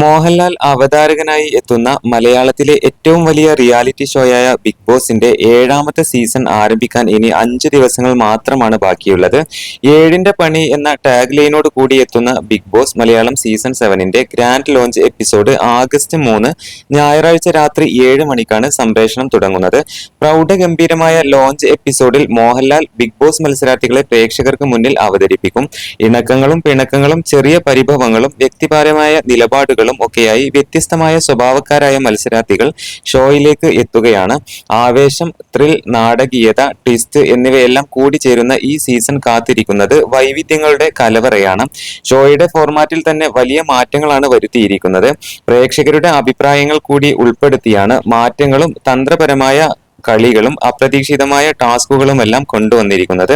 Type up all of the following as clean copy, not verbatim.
മോഹൻലാൽ അവതാരകനായി എത്തുന്ന മലയാളത്തിലെ ഏറ്റവും വലിയ റിയാലിറ്റി ഷോയായ ബിഗ് ബോസിന്റെ 7ാമത്തെ സീസൺ ആരംഭിക്കാൻ ഇനി 5 ദിവസങ്ങൾ മാത്രമാണ് ബാക്കിയുള്ളത്. 7ന്റെ പണി എന്ന ടാഗ് ലൈനോട് കൂടി എത്തുന്ന ബിഗ് ബോസ് മലയാളം സീസൺ 7ന്റെ ഗ്രാൻഡ് ലോഞ്ച് എപ്പിസോഡ് ആഗസ്റ്റ് 3 ഞായറാഴ്ച രാത്രി 7 മണിക്കാണ് സംപ്രേഷണം തുടങ്ങുന്നത്. പ്രൗഢഗംഭീരമായ ലോഞ്ച് എപ്പിസോഡിൽ മോഹൻലാൽ ബിഗ് ബോസ് മത്സരാർത്ഥികളെ പ്രേക്ഷകർക്ക് മുന്നിൽ അവതരിപ്പിക്കും. ഇണക്കങ്ങളും പിണക്കങ്ങളും ചെറിയ പരിഭവങ്ങളും വ്യക്തിപരമായ നിലപാടുകളും ഒക്കെയായി വ്യത്യസ്തമായ സ്വഭാവക്കാരായ മത്സരാർത്ഥികൾ ഷോയിലേക്ക് എത്തുകയാണ്. ആവേശം, ത്രിൽ, നാടകീയത, ട്വിസ്റ്റ് എന്നിവയെല്ലാം കൂടിച്ചേരുന്ന ഈ സീസൺ കാത്തിരിക്കുന്നത് വൈവിധ്യങ്ങളുടെ കലവറയാണ്. ഷോയുടെ ഫോർമാറ്റിൽ തന്നെ വലിയ മാറ്റങ്ങളാണ് വരുത്തിയിരിക്കുന്നത്. പ്രേക്ഷകരുടെ അഭിപ്രായങ്ങൾ കൂടി ഉൾപ്പെടുത്തിയാണ് മാറ്റങ്ങളും തന്ത്രപരമായ കളികളും അപ്രതീക്ഷിതമായ ടാസ്കുകളുമെല്ലാം കൊണ്ടുവന്നിരിക്കുന്നത്.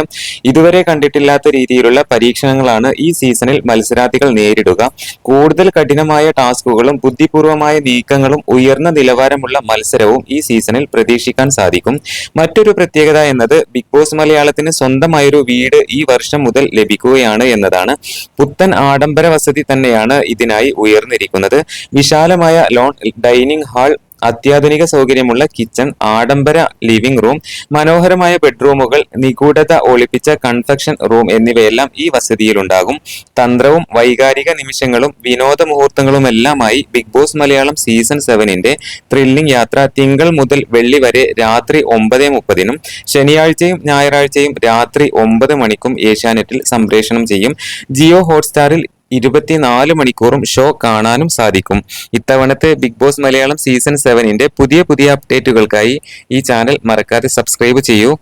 ഇതുവരെ കണ്ടിട്ടില്ലാത്ത രീതിയിലുള്ള പരീക്ഷണങ്ങളാണ് ഈ സീസണിൽ മത്സരാർത്ഥികൾ നേരിടുക. കൂടുതൽ കഠിനമായ ടാസ്കുകളും ബുദ്ധിപൂർവമായ നീക്കങ്ങളും ഉയർന്ന നിലവാരമുള്ള മത്സരവും ഈ സീസണിൽ പ്രതീക്ഷിക്കാൻ സാധിക്കും. മറ്റൊരു പ്രത്യേകത എന്നത് ബിഗ് ബോസ് മലയാളത്തിന് സ്വന്തമായൊരു വീട് ഈ വർഷം മുതൽ ലഭിക്കുകയാണ് എന്നതാണ്. പുത്തൻ ആഡംബര വസതി തന്നെയാണ് ഇതിനായി ഉയർന്നിരിക്കുന്നത്. വിശാലമായ ലോൺ ഡൈനിങ് ഹാൾ, അത്യാധുനിക സൗകര്യമുള്ള കിച്ചൺ, ആഡംബര ലിവിംഗ് റൂം, മനോഹരമായ ബെഡ്റൂമുകൾ, നിഗൂഢത ഒളിപ്പിച്ച കൺഫെക്ഷൻ റൂം എന്നിവയെല്ലാം ഈ വസതിയിലുണ്ടാകും. തന്ത്രവും വൈകാരിക നിമിഷങ്ങളും വിനോദ മുഹൂർത്തങ്ങളുമെല്ലാമായി ബിഗ് ബോസ് മലയാളം സീസൺ 7ന്റെ ത്രില്ലിംഗ് യാത്ര തിങ്കൾ മുതൽ വെള്ളി വരെ രാത്രി 9:30 ശനിയാഴ്ചയും ഞായറാഴ്ചയും രാത്രി 9 മണിക്കും ഏഷ്യാനെറ്റിൽ സംപ്രേഷണം ചെയ്യും. ജിയോ ഹോട്ട്സ്റ്റാറിൽ 24 മണിക്കൂറും ഷോ കാണാനും സാധിക്കും. ഇത്തവണത്തെ ബിഗ് ബോസ് മലയാളം സീസൺ 7ന്റെ പുതിയ അപ്ഡേറ്റുകൾക്കായി ഈ ചാനൽ മറക്കാതെ സബ്സ്ക്രൈബ് ചെയ്യൂ.